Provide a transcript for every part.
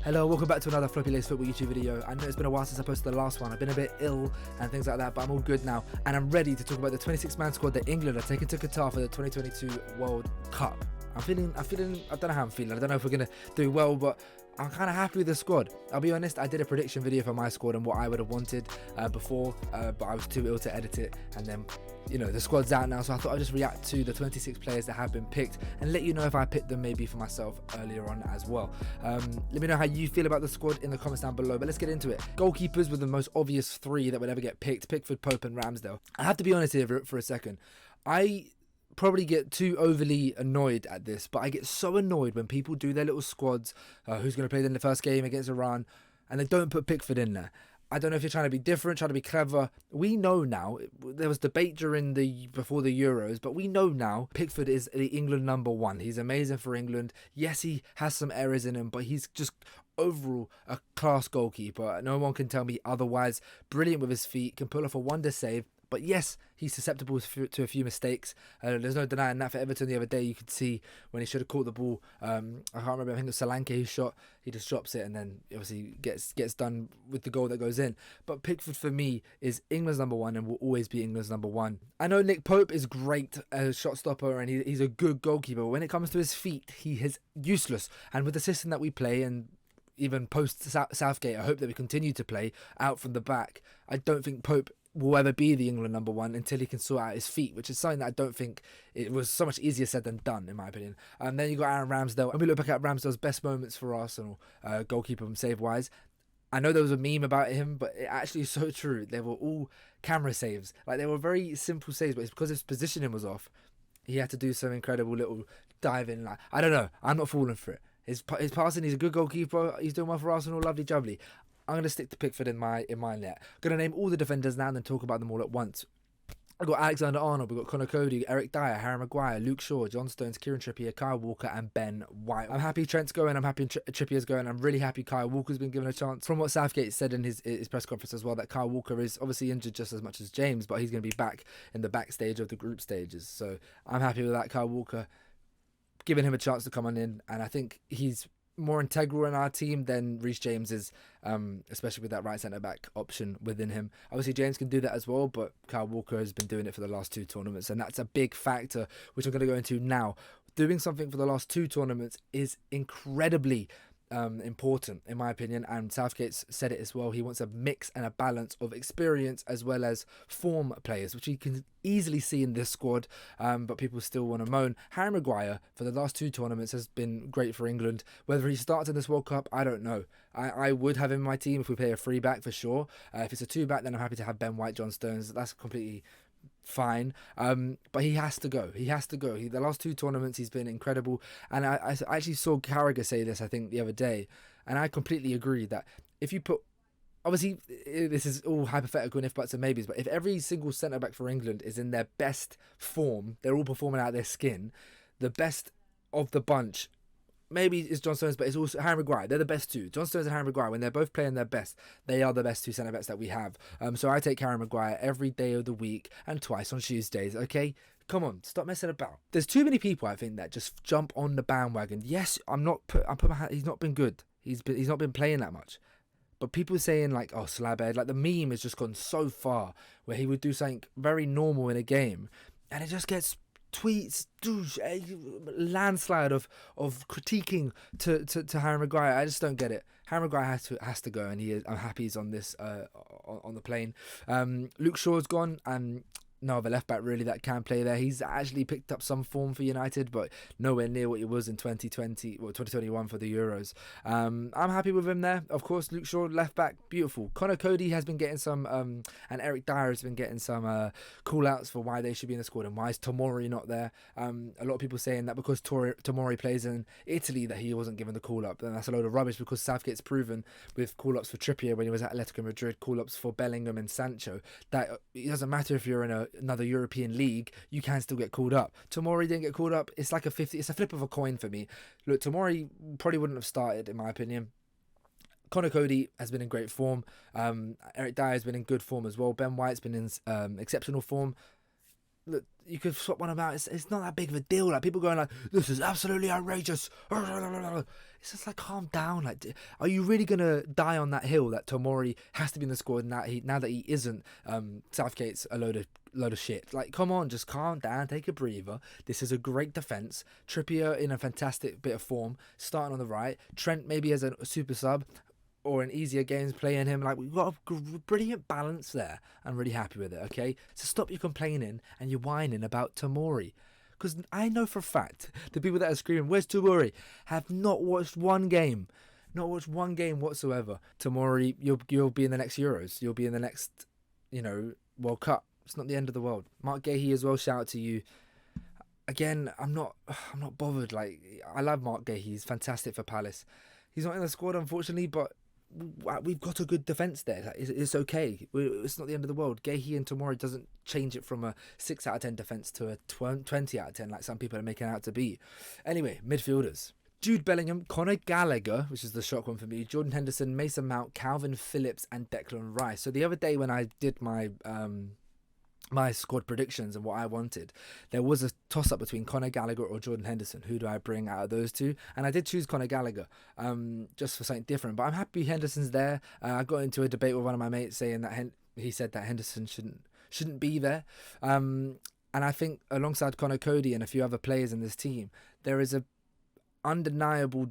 Hello, welcome back to another Floppylegss Football YouTube video. I know it's been a while since I posted the last one. I've been a bit ill and things like that, but I'm all good now. And I'm ready to talk about the 26-man squad that England are taking to Qatar for the 2022 World Cup. I don't know how I'm feeling. I don't know if we're going to do well, but I'm kind of happy with the squad. I'll be honest, I did a prediction video for my squad and what I would have wanted before, but I was too ill to edit it. And then, you know, the squad's out now, so I thought I'd just react to the 26 players that have been picked and let you know if I picked them maybe for myself earlier on as well. Let me know how you feel about the squad in the comments down below, but let's get into it. Goalkeepers were the most obvious three that would ever get picked: Pickford, Pope and Ramsdale. I have to be honest here for a second. I probably get too overly annoyed at this, but I get so annoyed when people do their little squads, who's going to play in the first game against Iran, and they don't put Pickford in there. I don't know if you're trying to be different, trying to be clever. We know now, there was debate before the Euros, but we know now Pickford is the England #1. He's amazing for England. Yes, he has some errors in him, but he's just overall a class goalkeeper. No one can tell me otherwise. Brilliant with his feet, can pull off a wonder save. But yes, he's susceptible to a few mistakes. There's no denying that. For Everton the other day, you could see when he should have caught the ball. I can't remember. I think it was Solanke who shot. He just drops it and then obviously gets done with the goal that goes in. But Pickford for me is England's #1 and will always be England's #1. I know Nick Pope is great as a shot stopper and he's a good goalkeeper. But when it comes to his feet, he is useless. And with the system that we play and even post Southgate, I hope that we continue to play out from the back. I don't think Pope will ever be the England #1 until he can sort out his feet, which is something that I don't think it was so much easier said than done, in my opinion. And then you got Aaron Ramsdale, and we look back at Ramsdale's best moments for Arsenal, goalkeeper and save wise. I know there was a meme about him, but it actually is so true. They were all camera saves, like they were very simple saves, but it's because his positioning was off. He had to do some incredible little diving. Like, I don't know, I'm not falling for it. His passing, he's a good goalkeeper. He's doing well for Arsenal. Lovely jubbly. I'm going to stick to Pickford in my net. I'm going to name all the defenders now and then talk about them all at once. I've got Alexander-Arnold, we've got Conor Cody, Eric Dyer, Harry Maguire, Luke Shaw, John Stones, Kieran Trippier, Kyle Walker and Ben White. I'm happy Trent's going, I'm happy Trippier's going, I'm really happy Kyle Walker's been given a chance. From what Southgate said in his press conference as well, that Kyle Walker is obviously injured just as much as James, but he's going to be back in the backstage of the group stages. So I'm happy with that. Kyle Walker, giving him a chance to come on in, and I think he's more integral in our team than Reece James is, especially with that right centre-back option within him. Obviously, James can do that as well, but Kyle Walker has been doing it for the last 2 tournaments, and that's a big factor, which I'm going to go into now. Doing something for the last 2 tournaments is incredibly important, in my opinion, and Southgate's said it as well. He wants a mix and a balance of experience as well as form players, which you can easily see in this squad, but people still want to moan. Harry Maguire for the last 2 tournaments has been great for England. Whether he starts in this World Cup, I don't know. I would have him in my team if we play a 3-back for sure. If it's a 2-back, then I'm happy to have Ben White, John Stones. That's completely fine, but he has to go. The last 2 tournaments he's been incredible, and I actually saw Carragher say this, I think, the other day, and I completely agree that if you put, obviously this is all hypothetical and if buts and maybes, but if every single centre back for England is in their best form, they're all performing out of their skin, the best of the bunch maybe it's John Stones, but it's also Harry Maguire. They're the best 2. John Stones and Harry Maguire, when they're both playing their best, they are the best 2 centre-backs that we have. So I take Harry Maguire every day of the week and twice on Tuesdays, okay? Come on, stop messing about. There's too many people, I think, that just jump on the bandwagon. Yes, he's not been good. He's not been playing that much. But people saying like, oh, Slabhead, like the meme has just gone so far where he would do something very normal in a game and it just gets tweets, a landslide of critiquing to Harry Maguire. I just don't get it. Harry Maguire has to go, and I'm happy he's on this on the plane. Luke Shaw's gone, and no other left back really that can play there. He's actually picked up some form for United, but nowhere near what he was in 2021 for the Euros. I'm happy with him there. Of course, Luke Shaw, left back, beautiful. Conor Cody has been getting some, and Eric Dyer has been getting some call-outs for why they should be in the squad and why is Tomori not there. A lot of people saying that because Tomori plays in Italy that he wasn't given the call-up, and that's a load of rubbish because Southgate's proven with call-ups for Trippier when he was at Atletico Madrid, call-ups for Bellingham and Sancho, that it doesn't matter if you're in another European league, you can still get called up. Tomori didn't get called up. It's like it's a flip of a coin for me. Look, Tomori probably wouldn't have started in my opinion. Conor Cody has been in great form. Eric Dyer has been in good form as well. Ben White's been in exceptional form. look, you could swap one of them out. It's not that big of a deal. Like, people going like, this is absolutely outrageous. It's just like, calm down. Like, are you really gonna die on that hill that Tomori has to be in the squad now that he isn't? Southgate's a load of shit. Like, come on, just calm down, take a breather. This is a great defense. Trippier in a fantastic bit of form, starting on the right. Trent maybe as a super sub, or in easier games playing him. Like, we've got a brilliant balance there. I'm really happy with it, okay? So stop your complaining and your whining about Tomori. Because I know for a fact the people that are screaming, where's Tomori, have not watched one game. Not watched one game whatsoever. Tomori, you'll be in the next Euros. You'll be in the next, World Cup. It's not the end of the world. Mark Gahey as well, shout out to you. Again, I'm not bothered. Like, I love Mark Gahey. He's fantastic for Palace. He's not in the squad, unfortunately, but we've got a good defence there. It's okay. It's not the end of the world. Gahey and Tomori doesn't change it from a 6 out of 10 defence to a 20 out of 10 like some people are making it out to be. Anyway, midfielders. Jude Bellingham, Conor Gallagher, which is the shock one for me, Jordan Henderson, Mason Mount, Calvin Phillips and Declan Rice. So the other day when I did my squad predictions and what I wanted, there was a toss-up between Conor Gallagher or Jordan Henderson. Who do I bring out of those two? And I did choose Conor Gallagher just for something different, but I'm happy Henderson's there. I got into a debate with one of my mates saying that he said that Henderson shouldn't be there, and I think alongside Conor Cody and a few other players in this team, there is a undeniable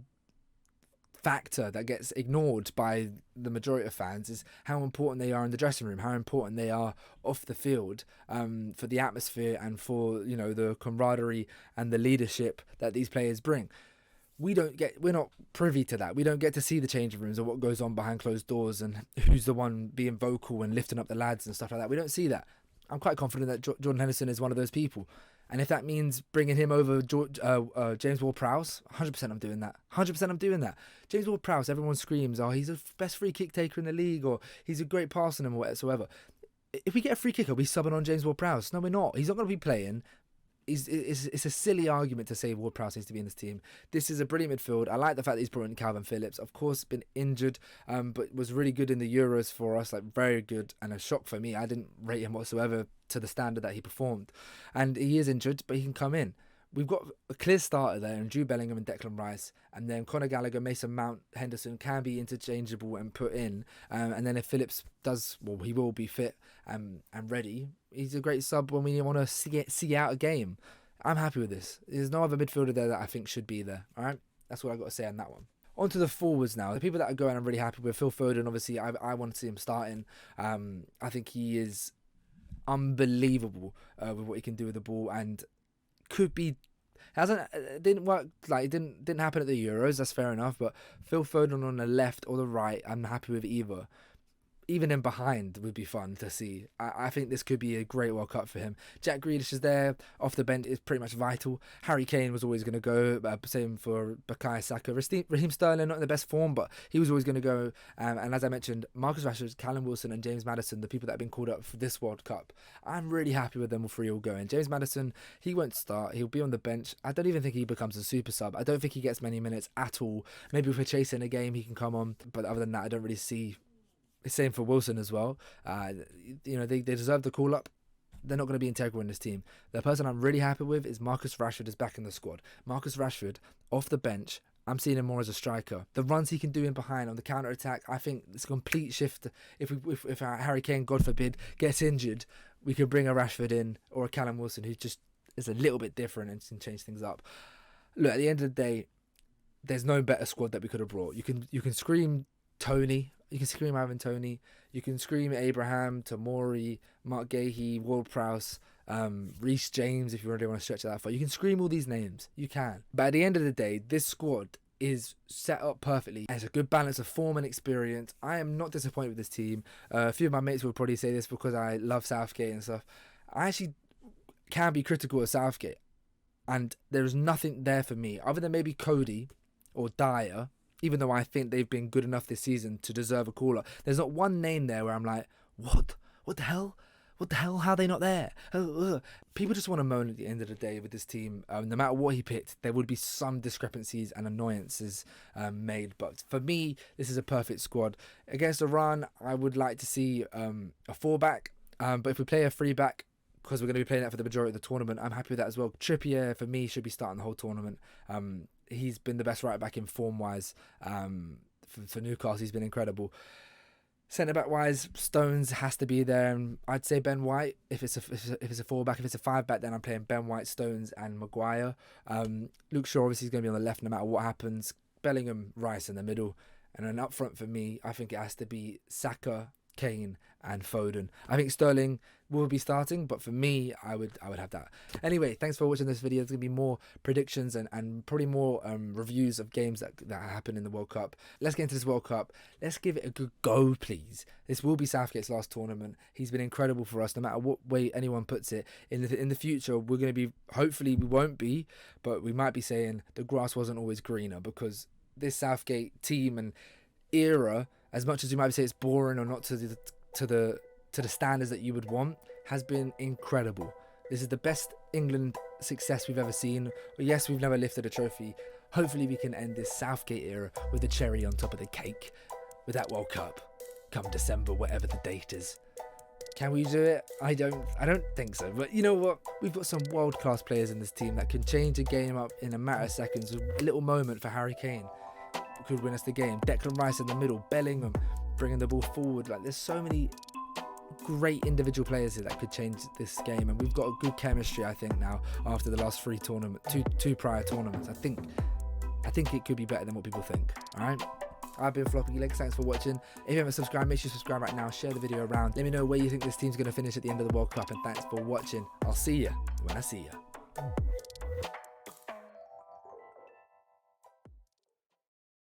factor that gets ignored by the majority of fans, is how important they are in the dressing room, how important they are off the field, for the atmosphere and for the camaraderie and the leadership that these players bring. We're not privy to that. We don't get to see the changing rooms or what goes on behind closed doors and who's the one being vocal and lifting up the lads and stuff like that. We don't see that. I'm quite confident that Jordan Henderson is one of those people. And if that means bringing him over James Ward-Prowse, 100% I'm doing that. 100% I'm doing that. James Ward-Prowse, everyone screams, oh, he's the best free kick taker in the league, or he's a great passer and whatsoever. If we get a free kick, are we subbing on James Ward-Prowse? No, we're not. He's not going to be playing. It's a silly argument to say Ward-Prowse needs to be in this team. This is a brilliant midfield. I like the fact that he's brought in Calvin Phillips. Of course, been injured, but was really good in the Euros for us, like very good, and a shock for me. I didn't rate him whatsoever to the standard that he performed. And he is injured, but he can come in. We've got a clear starter there in Jude Bellingham and Declan Rice, and then Conor Gallagher, Mason Mount, Henderson can be interchangeable and put in. And then if Phillips he will be fit and ready. He's a great sub when we want to see out a game. I'm happy with this. There's no other midfielder there that I think should be there. All right, that's what I got to say on that one. On to the forwards now. The people that are going, I'm really happy with. Phil Foden, obviously, I want to see him starting. I think he is unbelievable with what he can do with the ball, and didn't work, like it didn't happen at the Euros. That's fair enough. But Phil Foden on the left or the right, I'm happy with either. Even in behind would be fun to see. I think this could be a great World Cup for him. Jack Grealish is there. Off the bench is pretty much vital. Harry Kane was always going to go. Same for Bukayo Saka. Raheem Sterling, not in the best form, but he was always going to go. And as I mentioned, Marcus Rashford, Callum Wilson and James Maddison, the people that have been called up for this World Cup, I'm really happy with them all three all going. James Maddison, he won't start. He'll be on the bench. I don't even think he becomes a super sub. I don't think he gets many minutes at all. Maybe if we're chasing a game, he can come on. But other than that, I don't really see. Same for Wilson as well. They deserve the call up. They're not going to be integral in this team. The person I'm really happy with is Marcus Rashford is back in the squad. Marcus Rashford off the bench. I'm seeing him more as a striker. The runs he can do in behind on the counter attack, I think it's a complete shift. If Harry Kane, God forbid, gets injured, we could bring a Rashford in or a Callum Wilson who just is a little bit different and can change things up. Look, at the end of the day, there's no better squad that we could have brought. You can scream Tony. You can scream Ivan Toney. You can scream Abraham, Tomori, Mark Gahey, Ward-Prowse, Reece James, if you really want to stretch it that far. You can scream all these names. You can. But at the end of the day, this squad is set up perfectly. It's a good balance of form and experience. I am not disappointed with this team. A few of my mates will probably say this because I love Southgate and stuff. I actually can be critical of Southgate. And there is nothing there for me, other than maybe Cody or Dyer, even though I think they've been good enough this season to deserve a call-up. There's not one name there where I'm like, what? What the hell? What the hell? How are they not there? People just want to moan at the end of the day with this team. No matter what he picked, there would be some discrepancies and annoyances made. But for me, this is a perfect squad. Against Iran, I would like to see a 4-back. But if we play a 3-back, because we're going to be playing that for the majority of the tournament. I'm happy with that as well. Trippier, for me, should be starting the whole tournament. He's been the best right back in form-wise. For Newcastle, he's been incredible. Centre-back wise, Stones has to be there, and I'd say Ben White. If it's a 4-back, if it's a 5-back, then I'm playing Ben White, Stones, and Maguire. Luke Shaw obviously is going to be on the left no matter what happens. Bellingham, Rice in the middle, and then up front for me, I think it has to be Saka, Kane, and Foden. I think Sterling will be starting, but for me, I would have that. Anyway, thanks for watching this video. There's going to be more predictions and probably more reviews of games that happen in the World Cup. Let's get into this World Cup. Let's give it a good go, please. This will be Southgate's last tournament. He's been incredible for us, no matter what way anyone puts it. In the future, we're going to be, hopefully we won't be, but we might be saying the grass wasn't always greener, because this Southgate team and era, as much as you might say it's boring or not to the standards that you would want, has been incredible. This is the best England success we've ever seen. Yes, we've never lifted a trophy. Hopefully we can end this Southgate era with a cherry on top of the cake with that World Cup come December, whatever the date is. Can we do it? I don't think so. But you know what? We've got some world-class players in this team that can change a game up in a matter of seconds. A little moment for Harry Kane could win us the game. Declan Rice in the middle, Bellingham bringing the ball forward. Like, there's so many great individual players here that could change this game, and we've got a good chemistry, I think, now after the last two prior tournaments. I think it could be better than what people think. All right, I've been Floppyleggs. Thanks for watching. If you haven't subscribed, make sure you subscribe right now. Share the video around. Let me know where you think this team's going to finish at the end of the World Cup, and thanks for watching. I'll see you when I see you.